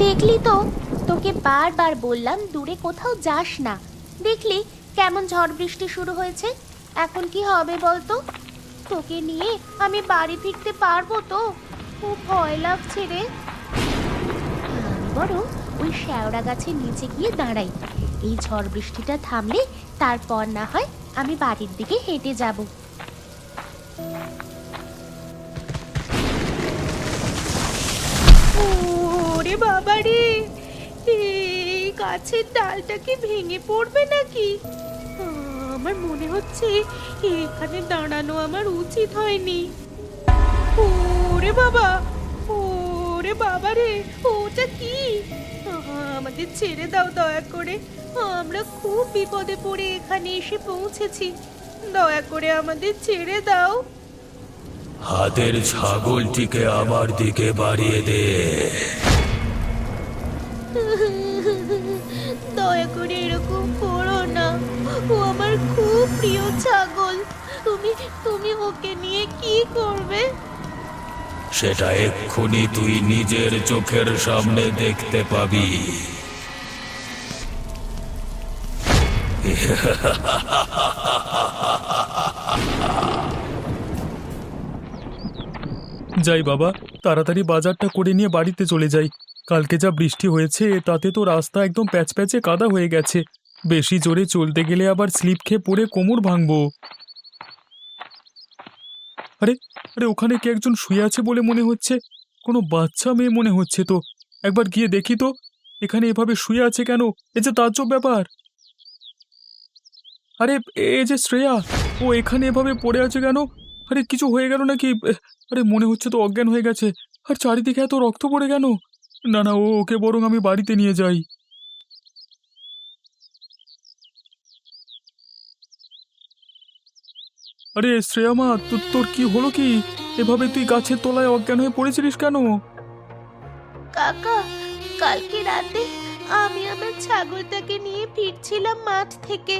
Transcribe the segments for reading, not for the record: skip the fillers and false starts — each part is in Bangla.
দেখলি তো, তোকে বারবার বললাম দূরে কোথাও যাস না। দেখলি কেমন ঝড় বৃষ্টি শুরু হয়েছে। এখন কি হবে বলতো? তোকে নিয়ে আমি বাড়ি ফিরতে পারবো তো? খুব ভয় লাগছে রে। আমি বরং ওই শ্যাওড়া গাছের নিচে গিয়ে দাঁড়াই। এই ঝড় বৃষ্টিটা থামলে তারপর না হয় আমি বাড়ির দিকে হেঁটে যাব। ওরে বাবা রে, এই গাছের ডালটা কি ভেঙে পড়বে নাকি? আমার মনে হচ্ছে এখানে দাঁড়ানো আমার উচিত হয়নি। ওরে বাবা, ওরে বাবা রে, ওটা কি? আমাদের ছেড়ে দাও দয়া করে। আমরা খুব বিপদে পড়ে এখানে এসে পৌঁছেছি। দয়া করে আমাদের ছেড়ে দাও। হাতের ছাগলটিকে আমার দিকে বাড়িয়ে দে। দয়া করে এরকম করো না, ও আমার খুব প্রিয় ছাগল। তুমি তুমি ওকে নিয়ে কি করবে? সেটা এক্ষুনি তুই নিজের চোখের সামনে দেখতে পাবি। যাই বাবা, তাড়াতাড়ি বাজারটা করে নিয়ে বাড়িতে চলে যাই। কালকে যা বৃষ্টি হয়েছে তাতে তো রাস্তা একদম প্যাচপ্যাচে কাদা হয়ে গেছে। বেশি জোরে চলতে গেলে আবার স্লিপ খেয়ে পড়ে কোমর ভাঙবো। আরে আরে, ওখানে কে একজন শুয়ে আছে বলে মনে হচ্ছে। কোনো বাচ্চা মেয়ে মনে হচ্ছে তো। একবার গিয়ে দেখি তো, এখানে এভাবে শুয়ে আছে কেন? এ যে তাজ্জব ব্যাপার। আরে, এ যে শ্রেয়া, ও এখানে এভাবে পড়ে আছে কেন? আরে, কিছু হয়ে গেল নাকি? আরে, মনে হচ্ছে তো অজ্ঞান হয়ে গেছে। আর চারিদিকে এত রক্ত পড়ে কেন? না না, ওকে বরং আমি বাড়িতে নিয়ে যাই। আরে শ্রেয়া মা, তোর কি হলো কি? এভাবে তুই গাছের তলায় অজ্ঞান হয়ে পড়েছিলিস কেন? কাকা, কালকে রাতে আমি আমার ছাগলটাকে নিয়ে ফিরছিলাম মাঠ থেকে।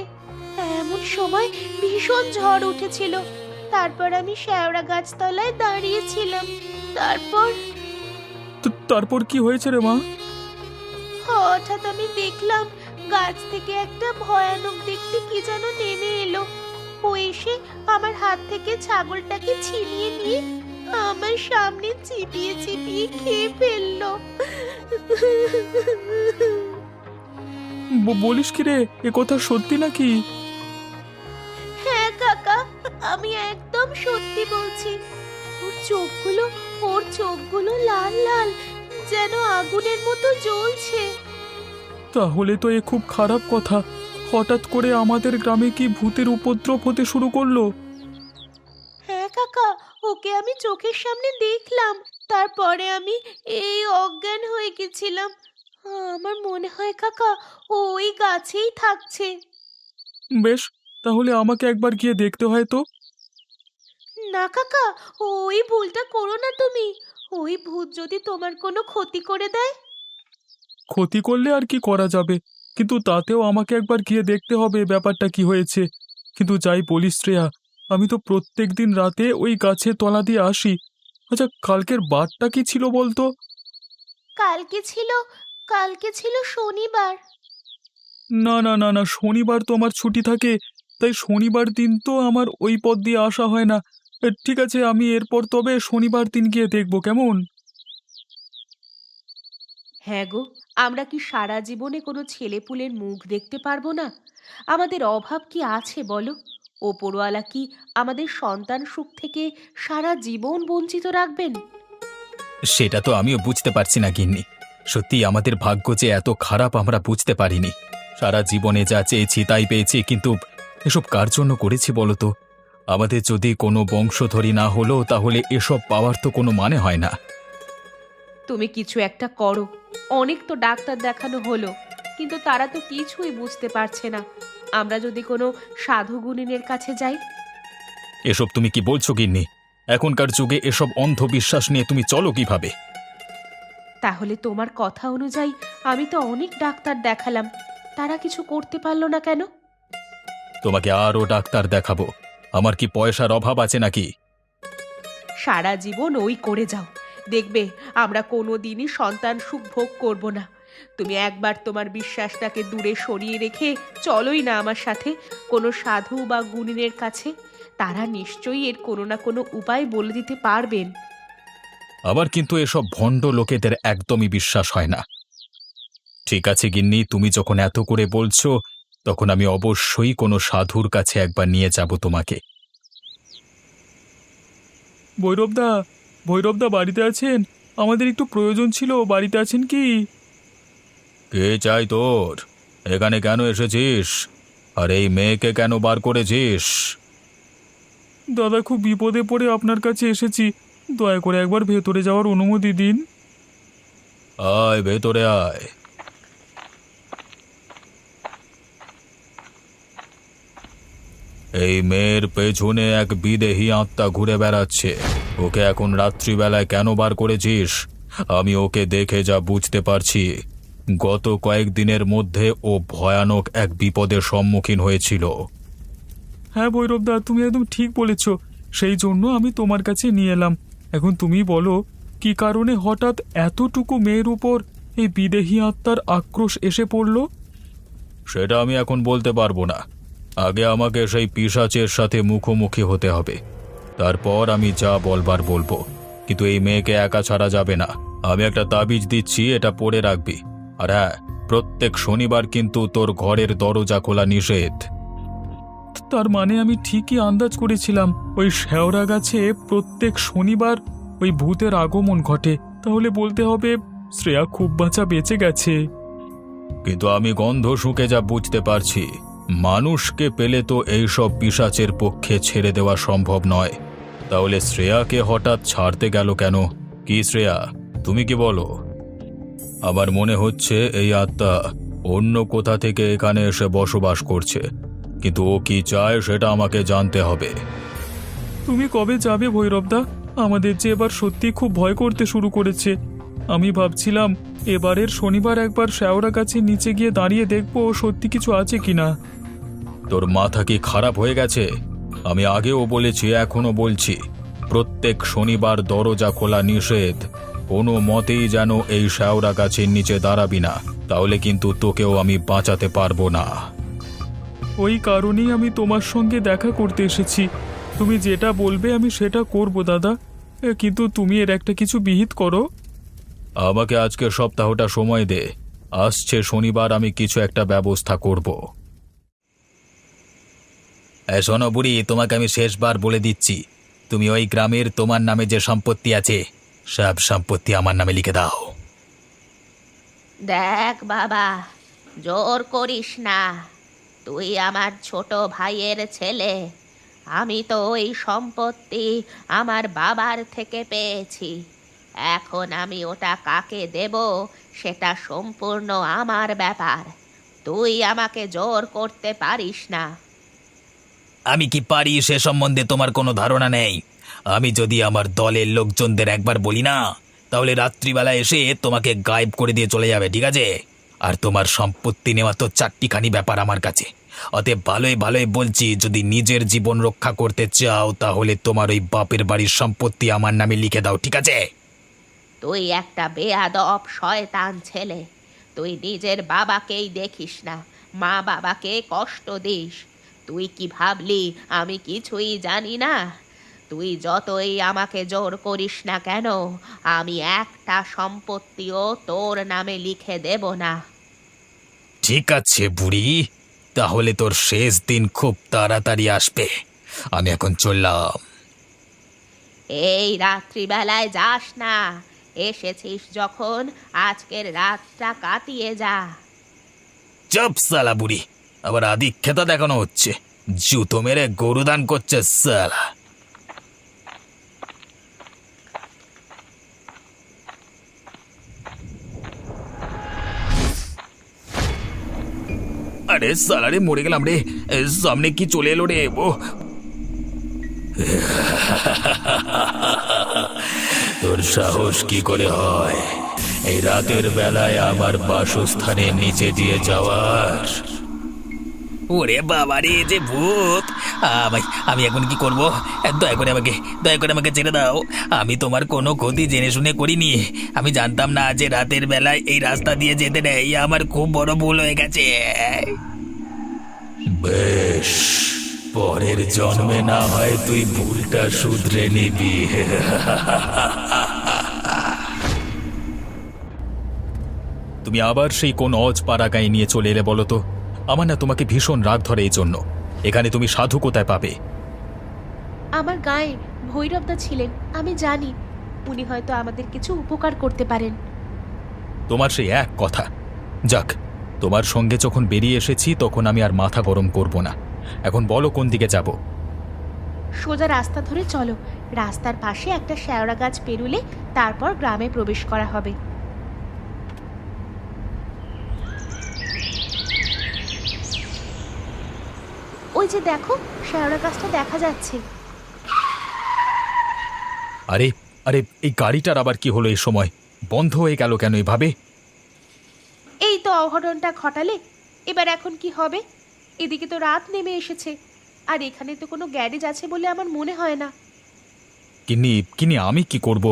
এমন সময় ভীষণ ঝড় উঠেছিল। তারপর আমি শ্যাওড়া গাছতলায় দাঁড়িয়েছিলাম। তারপর কি হয়েছে রে মা? হঠাৎ আমি দেখলাম গাছ থেকে একটা ভয়ানক দেখতে কি যেন নেমে এলো। ও এসে আমার হাত থেকে ছাগলটাকে ছিনিয়ে নিয়ে আমার সামনে চিবিয়ে চিবিয়ে খেয়ে ফেললো। বলিস কি রে, এ কথা সত্যি নাকি? হ্যাঁ কাকা, আমি একদম সত্যি বলছি। ওর চোখগুলো লাল লাল, যেন আগুনের মতো জ্বলছে। তাহলে তো এ খুব খারাপ কথা। হঠাৎ করে আমাদের গ্রামে কি ভূতের উপদ্রব হতে শুরু করলো? হ্যাঁ কাকা, ওকে আমি চোখের সামনে দেখলাম। তারপরে আমি এই অজ্ঞান হয়ে গেছিলাম। আমার মনে হয় কাকা, ও ওই গাছেই থাকছে। বেশ, তাহলে আমাকে একবার গিয়ে দেখতে হয় তো। না কাকা, ওই ভুলটা করো না তুমি। ওই ভূত যদি তোমার কোনো ক্ষতি করে দেয়। ক্ষতি করলে আর কি করা যাবে, কিন্তু তাতেও আমাকে একবার গিয়ে দেখতে হবে ব্যাপারটা কি হয়েছে। কিন্তু যাই বলিস শ্রেয়া, আমি তো প্রত্যেক দিন রাতে ওই গাছের তলা দিয়ে আসি। আচ্ছা, কালকের বারটা কি ছিল বলতো? কালকে ছিল কালকে ছিল শনিবার। না না না না, শনিবার তো আমার ছুটি থাকে। তাই শনিবার দিন তো আমার ওই পথ দিয়ে আসা হয় না। ঠিক আছে, আমি এরপর তবে শনিবার দিন গিয়ে দেখব, কেমন? হ্যাঁ গো, আমরা কি সারা জীবনে কোনো ছেলেপুলের মুখ দেখতে পারবো না? আমাদের অভাব কি আছে বলো? ওপরওয়ালা কি আমাদের সন্তান সুখ থেকে সারা জীবন বঞ্চিত রাখবেন? সেটা তো আমিও বুঝতে পারছি না গিন্নি। সত্যি আমাদের ভাগ্য যে এত খারাপ আমরা বুঝতে পারিনি। সারা জীবনে যা চেয়েছি তাই পেয়েছি, কিন্তু এসব কার জন্য করেছি বলো তো? আমাদের যদি কোনো বংশধরী না হলো তাহলে এসব পাওয়ার তো কোনো মানে হয় না। তুমি কিছু একটা করো। অনেক তো ডাক্তার দেখানো হলো, কিন্তু তারা তো কিছুই বুঝতে পারছে না। আমরা যদি কোনো সাধু গুণিনের কাছে যাই। এসব তুমি কি বলছো গিন্নি? এখনকার যুগে এসব অন্ধবিশ্বাস নিয়ে তুমি চলো কিভাবে? তাহলে তোমার কথা অনুযায়ী আমি তো অনেক ডাক্তার দেখালাম, তারা কিছু করতে পারলো না কেন? তোমাকে আরও ডাক্তার দেখাবো? আমার কি পয়সার অভাব আছে নাকি? সারা জীবন ওই করে যাও, দেখবে আমরা কোনো দিনই সন্তান সুখ ভোগ করব না। তুমি একবার তোমার বিশ্বাসটাকে দূরে সরিয়ে রেখে চলোই না আমার সাথে কোনো সাধু বা গুণিনের কাছে। তারা নিশ্চয়ই এর কোনো না কোনো উপায় বলে দিতে পারবেন। আবার কিন্তু এসব ভণ্ড লোকেদের একদমই বিশ্বাস হয় না। ঠিক আছে গিন্নি, তুমি যখন এত করে বলছো, তখন আমি অবশ্যই কোনো সাধুর কাছে একবার নিয়ে যাব তোমাকে। ভৈরবদা, ভৈরবদা বাড়িতে আছেন? আমাদের একটু প্রয়োজন ছিল, বাড়িতে আছেন কি? কে চাই তোর? এখানে কেন এসেছিস? আর এই মেয়েকে কেন বার করেছিস? দাদা, খুব বিপদে পড়ে আপনার কাছে এসেছি, দয়া করে একবার ভেতরে যাওয়ার অনুমতি দিন। আয় ভেতরে আয়। এই মেয়ের পেছনে এক বিদেহী আত্মা ঘুরে বেড়াচ্ছে। ওকে এখন রাত্রিবেলায় কেন বার করেছিস? আমি ওকে দেখে যা বুঝতে পারছি, গত কয়েকদিনের মধ্যে ও ভয়ানক এক বিপদের সম্মুখীন হয়েছিল। হ্যাঁ ভৈরবদা, তুমি একদম ঠিক বলেছ, সেই জন্য আমি তোমার কাছে নিয়ে এলাম। এখন তুমি বলো, কি কারণে হঠাৎ এতটুকু মেয়ের উপর এই বিদেহী আত্মার আক্রোশ এসে পড়ল? সেটা আমি এখন বলতে পারবো না। আগে আমাকে সেই পিশাচের সাথে মুখোমুখি হতে হবে, তারপর আমি যা বলবার বলবো। কিন্তু এই মেয়েকে একা ছাড়া যাবে না। আমি একটা তাবিজ দিচ্ছি, এটা পড়ে রাখবি। আর হ্যাঁ, প্রত্যেক শনিবার কিন্তু তোর ঘরের দরজা খোলা নিষেধ। তার মানে আমি ঠিকই আন্দাজ করেছিলাম, ওই শেওড়া গাছে প্রত্যেক শনিবার ওই ভূতের আগমন ঘটে। তাহলে বলতে হবে শ্রেয়া খুব বাঁচা বেঁচে গেছে। কিন্তু আমি গন্ধ শুঁকে যা বুঝতে পারছি, মানুষকে পেলে তো এইসব পিশাচের পক্ষে ছেড়ে দেওয়া সম্ভব নয়। তাহলে শ্রেয়াকে হঠাৎ ছাড়তে গেল কেন? কি শ্রেয়া, তুমি কি বলো? আমার মনে হচ্ছে এই আত্মা অন্য কোথা থেকে এখানে এসে বসবাস করছে, কিন্তু ও কি চায় সেটা আমাকে জানতে হবে। তুমি কবে যাবে ভৈরবদা? আমাদের যে এবার সত্যি খুব ভয় করতে শুরু করেছে। আমি ভাবছিলাম এবারের শনিবার একবার শেওড়া গাছের নিচে গিয়ে দাঁড়িয়ে দেখবো সত্যি কিছু আছে কিনা। তোর মাথা কি খারাপ হয়ে গেছে? আমি আগেও বলেছি, এখনো বলছি, প্রত্যেক শনিবার দরজা খোলা নিষেধ। কোনো মতেই যেন এই শেওড়া গাছের নিচে দাঁড়াবি না, তাহলে কিন্তু তোকেও আমি বাঁচাতে পারবো না। ওই কারণেই আমি তোমার সঙ্গে দেখা করতে এসেছি। তুমি যেটা বলবে আমি সেটা করব দাদা, কিন্তু তুমি এর একটা কিছু বিহিত করো। আমাকে আজকে সপ্তাহটা সময় দে, আসছে শনিবার আমি কিছু একটা ব্যবস্থা করব। শোনো বুড়ি, তোমাকে আমি শেষবার বলে দিচ্ছি, তুমি ওই গ্রামের তোমার নামে যে সম্পত্তি আছে, সব সম্পত্তি আমার নামে লিখে দাও। দেখ বাবা, জোর করিস না। তুই আমার ছোট ভাইয়ের ছেলে। আমি তো ওই সম্পত্তি আমার বাবার থেকে পেয়েছি। এখন আমি ওটা কাকে দেব সেটা সম্পূর্ণ আমার ব্যাপার। তুই আমাকে জোর করতে পারিস না। আমি কি পারি সে সম্বন্ধে তোমার কোনো ধারণা নেই। আমি যদি আমার দলের লোকজনদের একবার বলি না, তাহলে রাত্রিবেলা এসে তোমাকে গায়েব করে দিয়ে চলে যাবে, ঠিক আছে? আর তোমার সম্পত্তি নেওয়া তো চারটিখানি ব্যাপার আমার কাছে। অতএব ভালোই ভালোই বলছি, যদি নিজের জীবন রক্ষা করতে চাও তাহলে তোমার ওই বাপের বাড়ির সম্পত্তি আমার নামে লিখে দাও, ঠিক আছে? তুই একটা বেয়াদব শয়তান ছেলে। তুই নিজের বাবাকেই দেখিস না, মা বাবাকে কষ্ট দিস। তুই কি ভাবলি আমি কিছুই জানি না? তুই যতই আমাকে জোর করিস না কেন, আমি একটা সম্পত্তিও তোর নামে লিখে দেব না। ঠিক আছে বুড়ি, তাহলে তোর শেষ দিন খুব তাড়াতাড়ি আসবে। আমি এখন চললাম। এই রাত্রিবেলায় যাস না। এসেছিস যখন আজকের রাতটা কাটিয়ে যা। চুপ সালা বুড়ি, আবার আদিক্ষেতা দেখানো হচ্ছে। জুতো মেরে গরুদান করছে সালা। আরে সালা রে, মরে গেলাম রে। সামনে কি চলে এলো রে? ও তোর সাহস কি করে হয় এই রাতের বেলায় আমার বাসস্থানের নিচে দিয়ে যাওয়ার? ওরে বাবা রে, যে ভূত! ভাই, আমি এখন কি করব? দয়া করে আমাকে ছেড়ে দাও। আমি তোমার কোনো ক্ষতি জেনে শুনে করিনি। আমি জানতাম না যে রাতের বেলায় এই রাস্তা দিয়ে যেতে নেই। আমার খুব বড় ভুল হয়ে গেছে। বেশ, পরের জন্মে না হয় তুই ভুলটা শুধরে নিবি। তুমি আবার সেই কোন অজপাড়া গায়ে নিয়ে চলে এলে বলো তো? আমার না তোমাকে ভীষণ রাগ ধরে এই জন্য। এখানে তুমি সাধু কোথায় পাবে? আমার গায়ে ভৈরবদা ছিলেন, আমি জানি উনি হয়তো আমাদের কিছু উপকার করতে পারেন। তোমার সেই এক কথা। যাক, তোমার সঙ্গে যখন বেরিয়ে এসেছি তখন আমি আর মাথা গরম করব না। এখন বলো কোন দিকে যাব? সোজা রাস্তা ধরে চলো। রাস্তার পাশে একটা শেওড়া গাছ পেরুলে তারপর গ্রামে প্রবেশ করা হবে। ওই যে দেখো, শেওড়া গাছটা দেখা যাচ্ছে। আরে আরে, এই গাড়িটার আবার কি হলো এই সময়? বন্ধ হয়ে গেল কেন এভাবে? এই তো অঘটনটা ঘটালে, এবার এখন কি হবে? এদিকে তো রাত নেমে এসেছে, আর এখানে তো কোনো গ্যারেজ আছে বলে আমার মনে হয় না। কিন্নি আমি কি করব?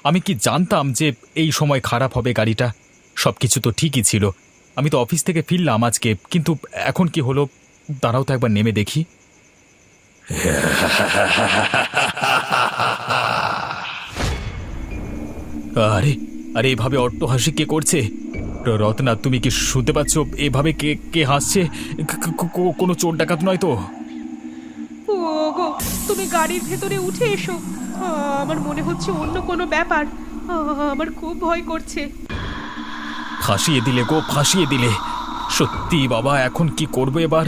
আমি কি জানতাম যে এই সময় খারাপ হবে গাড়িটা? সবকিছু তো ঠিকই ছিল। আমি তো অফিস থেকে ফিরলাম আজকে, কিন্তু এখন কি হলো? দাঁড়াও তো একবার নেমে দেখি। আরে আরে, এভাবে অট্টহাসি কে করছে? রত্না, তুমি কি শুনতে পাচ্ছ? এভাবে কে কে হাসছে? কোনো চোর ডাকাত নয় তো? ওগো, তুমি গাড়ির ভেতরে উঠে এসো। আমার মনে হচ্ছে অন্য কোনো ব্যাপার। আমার খুব ভয় করছে। ফাঁসিয়ে দিলে গো, ফাঁসিয়ে দিলে। সত্যি বাবা, এখন কি করবো এবার?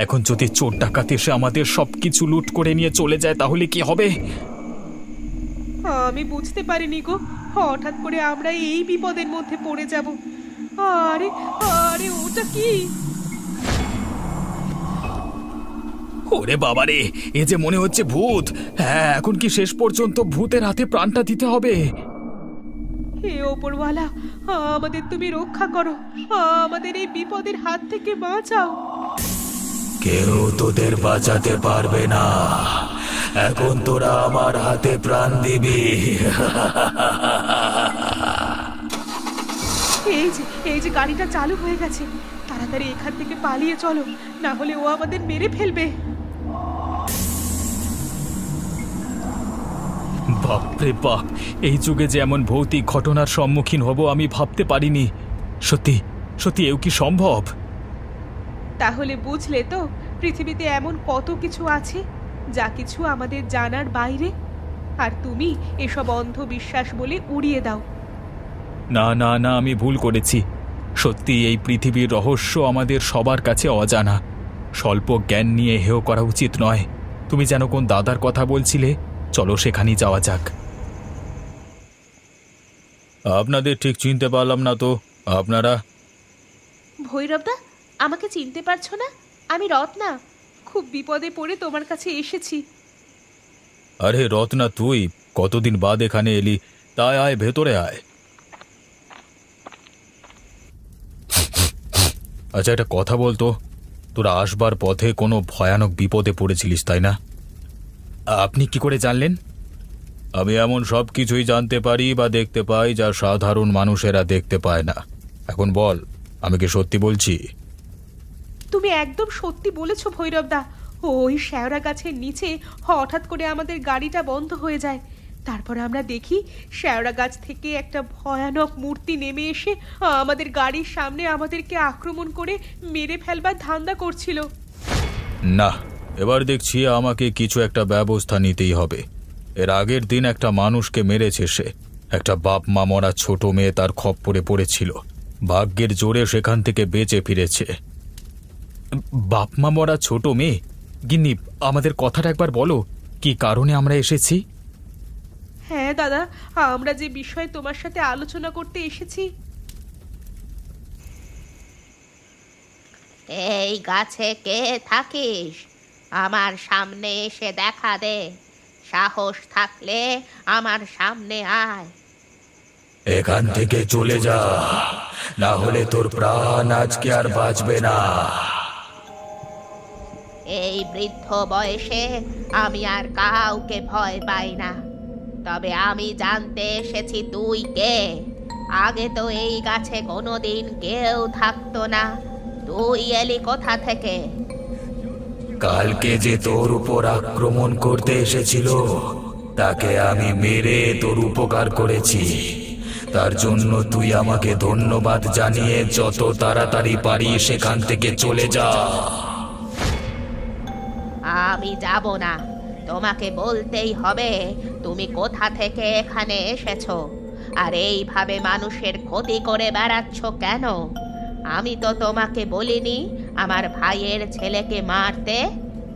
এখন যদি চোর ডাকাত এসে আমাদের সবকিছু লুট করে নিয়ে চলে যায় তাহলে কি হবে? আমি বুঝতে পারিনি গো, হঠাৎ করে আমরা এই বিপদের মধ্যে পড়ে যাব। আরে আরে, ওটা কি? ওরে বাবা রে, এ যে মনে হচ্ছে ভূত। হ্যাঁ, এখন কি শেষ পর্যন্ত ভূতের হাতে প্রাণটা দিতে হবে? হে ওপরওয়ালা, আমাদের তুমি রক্ষা করো, আমাদের এই বিপদের হাত থেকে বাঁচাও। কেউ তোদের বাঁচাতে পারবে না। এখন তোরা আমার হাতে প্রাণ দিবি। এই যে গাড়িটা চালু হয়ে গেছে, তাড়াতাড়ি এখান থেকে পালিয়ে চলো, না হলে ও আমাদের মেরে ফেলবে। বাপরে বাপ, এই যুগে যে এমন ভৌতিক ঘটনার সম্মুখীন হব আমি ভাবতে পারিনি। সত্যি সত্যি এও কি সম্ভব? তাহলে বুঝলে তো, পৃথিবীতে এমন কত কিছু আছে যা কিছু আমাদের জানার বাইরে, আর তুমি এসব অন্ধবিশ্বাস বলে উড়িয়ে দাও। না না না, আমি ভুল করেছি। সত্যি এই পৃথিবীর রহস্য আমাদের সবার কাছে অজানা। স্বল্প জ্ঞান নিয়ে হেয় করা উচিত নয়। তুমি যেন কোন দাদার কথা বলছিলে, চলো সেখানেই যাওয়া যাক। আপনাদের ঠিক চিনতে পারলাম না তো। আপনারা? ভৈরবদা, আমাকে চিনতে পারছো না? আমি রত্না, খুব বিপদে পড়ে তোমার কাছে এসেছি। আরে রত্না, তুই কতদিন বাদ এখানে এলি? তাই আয়, ভেতরে আয়। আচ্ছা, একটা কথা বলতো, তোরা আসবার পথে কোনো ভয়ানক বিপদে পড়েছিলিস তাই না? আপনি কি করে জানলেন? আমি এমন সব কিছুই জানতে পারি বা দেখতে পাই যা সাধারণ মানুষেরা দেখতে পায় না। এখন বল, আমি কি সত্যি বলছি? তুমি একদম সত্যি বলেছো ভৈরবদা। ওই শেওড়া গাছের নিচে হঠাৎ করে আমাদের গাড়িটা বন্ধ হয়ে যায়। তারপর আমরা দেখি শেওড়া গাছ থেকে একটা ভয়ানক মূর্তি নেমে এসে আমাদের গাড়ির সামনে আমাদেরকে আক্রমণ করে মেরে ফেলবার ধান্দা করছিল। না, এবার দেখছি আমাকে কিছু একটা ব্যবস্থা নিতেই হবে। এর আগের দিন একটা মানুষকে মেরেছে সে। একটা বাপ মা মরা ছোট মেয়ে তার খপ্পরে পড়েছিল। ভাগ্যের জোরে সেখান থেকে বেঁচে ফিরেছে। বাপ মা মরা ছোট মেয়ে? গিন্নি, আমাদের কথাটা একবার বলো, কি কারণে আমরা এসেছি? হ্যাঁ দাদা, আমরা যে বিষয়ে তোমার সাথে আলোচনা করতে এসেছি। এই গাছে কে থাকিস? আমার সামনে এসে দেখা দে। সাহস থাকলে আমার সামনে আয়। এখান থেকে চলে যা, না হলে তোর প্রাণ আজকে আর বাঁচবে না। এই বৃদ্ধ বয়সে আমি আর কাউকে ভয় পাই না। তবে আমি জানতে এসেছি তুই কে। আগে তো এই গাছে কোনোদিন কেউ থাকতো না, তুই এলি কোথা থেকে? কালকে যে তোর উপর আক্রমণ করতে এসেছিল তাকে আমি মেরে তোর উপকার করেছি। তার জন্য তুই আমাকে ধন্যবাদ জানিয়ে যত তাড়াতাড়ি পারিস সেখান থেকে চলে যা। আমি যাব না, তোমাকে বলতেই হবে তুমি কোথা থেকে এখানে এসেছো আর এইভাবে মানুষের ক্ষতি করে বেড়াচ্ছ কেন। আমি তো তোমাকে বলিনি আমার ভাইয়ের ছেলেকে মারতে,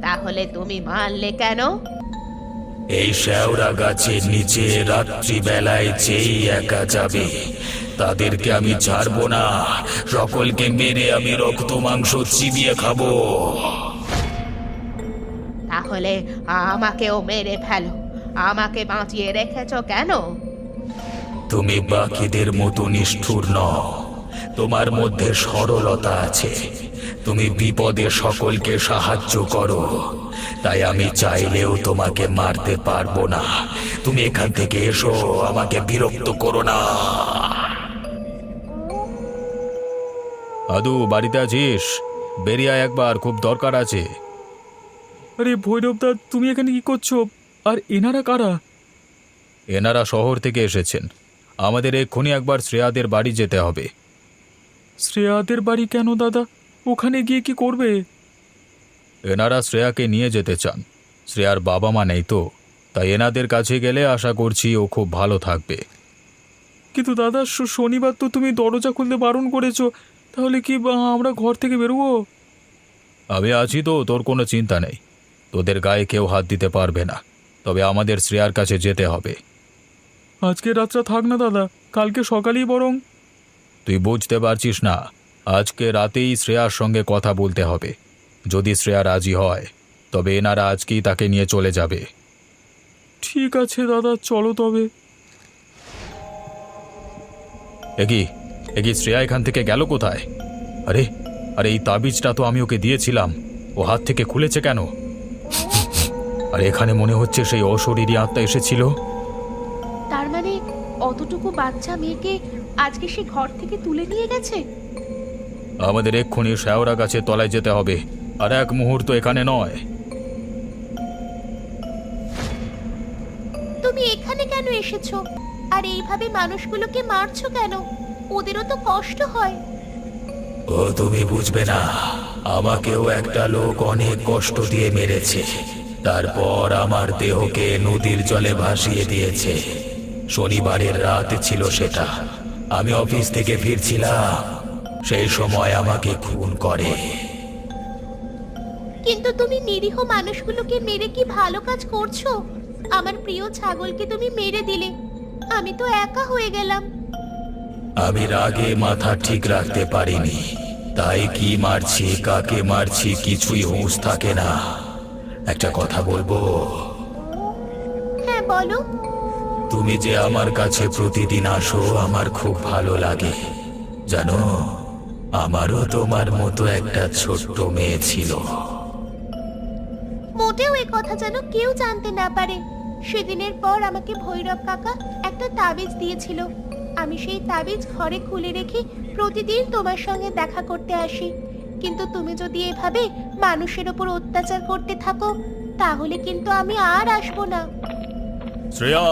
তাহলে তুমি মারলে কেন? এই শেওড়া গাছের নিচে রাত্রিবেলায় যেই একা যাবে তাদেরকে আমি ছাড়বো না। সকলকে মেরে আমি রক্ত মাংস চিবিয়ে খাবো। তাহলে আমাকেও মেরে ফেলো, আমাকে বাঁচিয়ে রেখেছো কেন? তুমি বাকিদের মতো নিষ্ঠুর নও, তোমার মধ্যে সরলতা আছে। তুমি বিপদে সকলকে সাহায্য করো, তাই আমি চাইলেও তোমাকে মারতে পারবো না। তুমি এখান থেকে এসো, আমাকে বিরক্ত করো না। আদু, বাড়িতে আছিস? বেরিয়ে আয় একবার, খুব দরকার আছে। আরে ভৈরবদা, তুমি এখানে কি করছো? আর এনারা কারা? এনারা শহর থেকে এসেছেন। আমাদের এক্ষুনি একবার শ্রেয়াদের বাড়ি যেতে হবে। শ্রেয়াদের বাড়ি কেন দাদা? ওখানে গিয়ে কি করবে? এনারা শ্রেয়াকে নিয়ে যেতে চান। শ্রেয়ার বাবা মা নেই তো, তাই এনাদের কাছে গেলে আশা করছি ও খুব ভালো থাকবে। কিন্তু দাদা, শনিবার তো তুমি দরজা খুলতে বারণ করেছো, তাহলে কি আমরা ঘর থেকে বেরোবো? আমি আছি তো, তোর কোনো চিন্তা নেই। তোদের গায়ে কেউ হাত দিতে পারবে না। তবে আমাদের শ্রেয়ার কাছে যেতে হবে। আজকে রাতটা থাক না দাদা, কালকে সকালেই বরং। তুই বুঝতে পারছিস না, আজকে রাতেই শ্রেয়ার সঙ্গে কথা বলতে হবে। যদি শ্রেয়া রাজি হয় তবে এনারা আজকেই তাকে নিয়ে চলে যাবে। ঠিক আছে দাদা, চলো তবে। এগি শ্রেয়া এখান থেকে গেল কোথায়? আরে আরে এই তাবিজটা তো আমি ওকে দিয়েছিলাম, ও হাত থেকে খুলেছে কেন? আর এখানে মনে হচ্ছে সেই অশরীরী আত্মা এসেছিল। তার মানে অতটুকু বাচ্চা মেয়েকে আজকে সে ঘর থেকে তুলে নিয়ে গেছে? আমাদের এক্ষুনি শেওড়া গাছের তলায় যেতে হবে, আর এক মুহূর্ত এখানে নয়। তুমি এখানে কেন এসেছো? আর এইভাবে মানুষগুলোকে মারছো কেন? ওদেরও তো কষ্ট হয়। ও তুমি বুঝবে না, আমাকেও একটা লোক অনেক কষ্ট দিয়ে মেরেছে। তারপর আমার দেহকে নদীর জলে ভাসিয়ে দিয়েছে। শনিবারের রাত ছিল সেটা, আমি অফিস থেকে ফিরছিলাম, সেই সময় আমাকে খুন করে। কিন্তু তুমি নিরীহ মানুষগুলোকে মেরে কি ভালো কাজ করছো? আমার প্রিয় ছাগলকে তুমি মেরে দিলে, আমি তো একা হয়ে গেলাম। আমি রাগে মাথা ঠিক রাখতে পারিনি, তাই কি মারছি কাকে মারছি কিছুই হুঁশ থাকে না। একটা কথা বলবো? হ্যাঁ বলো। তুমি যে আমার কাছে প্রতিদিন আসো আমার খুব ভালো লাগে। জানো, আমারও তোমার মতো একটা ছোট্ট মেয়ে ছিল। মোটেও এ কথা যেন কেউ জানতে না পারে। সেদিনের পর আমাকে ভৈরব কাকা একটা তাবিজ দিয়েছিল। আমি সেই তাবিজ ঘরে খুলে রেখে প্রতিদিন তোমার সঙ্গে দেখা করতে আসি। কিন্তু তুমি যদি এভাবে মানুষের উপর অত্যাচার করতে থাকো তাহলে কিন্তু আমি আর আসবো না। শ্রেয়া,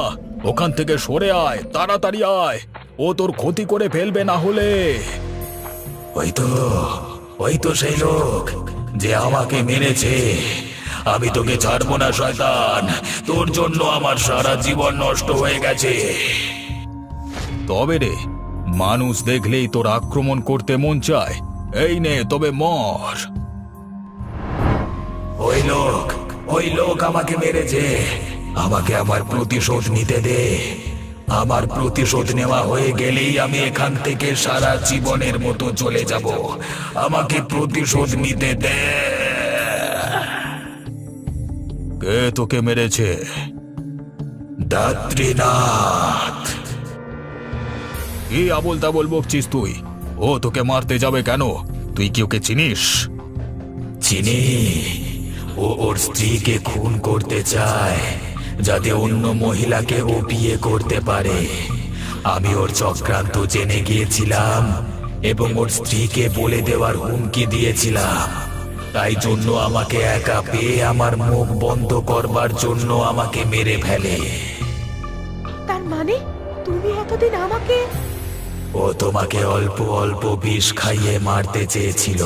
ওখান থেকে সরে আয়, তাড়াতাড়ি আয়, ও তোর ক্ষতি করে ফেলবে না হলে। ওই তো সেই লোক যে আমাকে মেরেছে। আমি তোকে ছাড়বো না শয়তান, তোর জন্য আমার সারা জীবন নষ্ট হয়ে গেছে। তবে রে, মানুষ দেখলেই তোর আক্রমণ করতে মন চায়। এই নে, তবে মর। ওই লোক আমাকে মেরেছে, আমাকে আমার প্রতিশোধ নিতে দে। আমার প্রতিশোধ নেওয়া হয়ে গেলেই আমি এখান থেকে সারা জীবনের মতো চলে যাব। আমাকে প্রতিশোধ নিতে দে। কে তোকে মেরেছে? দাত্রীনাথ। কি আবল তাবল বকছিস তুই? ও তোকে মারতে যাবে কেন? তুই কি ওকে চিনিস? চিনি, ও ওর স্ত্রীকে খুন করতে চায় যাতে অন্য মহিলাকে ও বিয়ে করতে পারে। আমি ওর চক্রান্ত জেনে গিয়েছিলাম এবং ওর স্ত্রীকে বলে দেওয়ার হুমকি দিয়েছিলাম। তাই জন্য আমাকে একা পেয়ে আমার মুখ বন্ধ করবার জন্য আমাকে মেরে ফেলে। তার মানে তুমি এতদিন আমাকে... ও তোমাকে অল্প অল্প বিষ খাইয়ে মারতে চেয়েছিল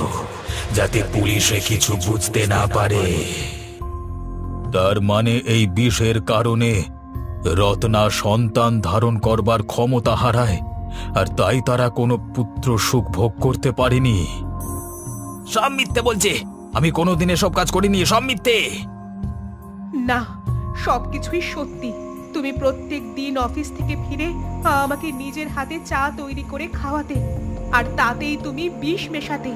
যাতে পুলিশে কিছু বুঝতে না পারে। তার মানে এই বিষের কারণে রত্না সন্তান ধারণ করবার ক্ষমতা হারায়, আর তাই তারা কোনো পুত্র সুখ ভোগ করতে পারেনি। সব মিথ্যে বলছে, আমি কোনোদিন এসব কাজ করিনি, সব মিথ্যে। না, সবকিছুই সত্যি। তুমি প্রত্যেক দিন অফিস থেকে ফিরে আমাকে নিজের হাতে চা তৈরি করে খাওয়াতে, আর তাতেই তুমি বিষ মেশাতে।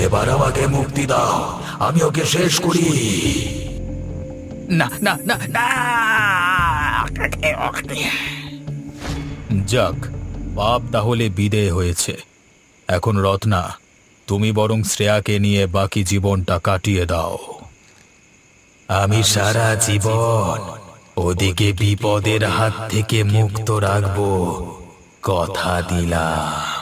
এবার আমাকে মুক্তি দাও, আমি ওকে শেষ করি। না না না না। যাক, পাপ তাহলে বিদেয় হয়েছে। এখন রত্না, তুমি বরং শ্রেয়াকে নিয়ে বাকি জীবনটা কাটিয়ে দাও। আমি সারা জীবন ওদিকে বিপদের হাত থেকে মুক্ত রাখবো, কথা দিলাম।